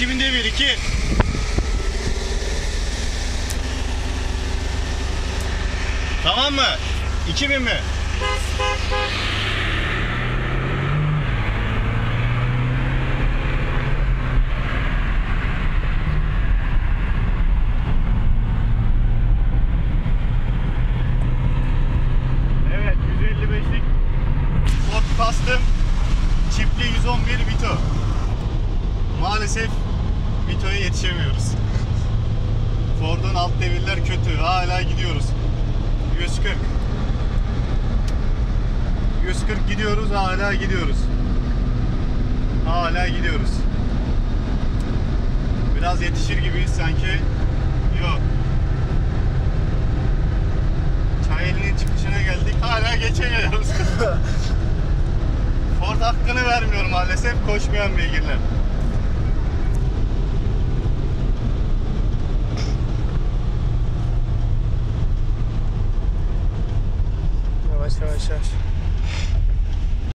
2000'de 1-2. Tamam mı? 2000 mi? Evet, 155'lik Ford Custom çiftli 111 Vito. Maalesef Vito'ya yetişemiyoruz. Ford'un alt devirler kötü. Hala gidiyoruz. 140. 140 gidiyoruz, hala gidiyoruz. Hala gidiyoruz. Biraz yetişir gibiyiz sanki. Yok. Çayeli'nin çıkışına geldik. Hala geçemiyoruz. Ford hakkını vermiyor maalesef koşmayan beygirler. Yavaş yavaş yavaş.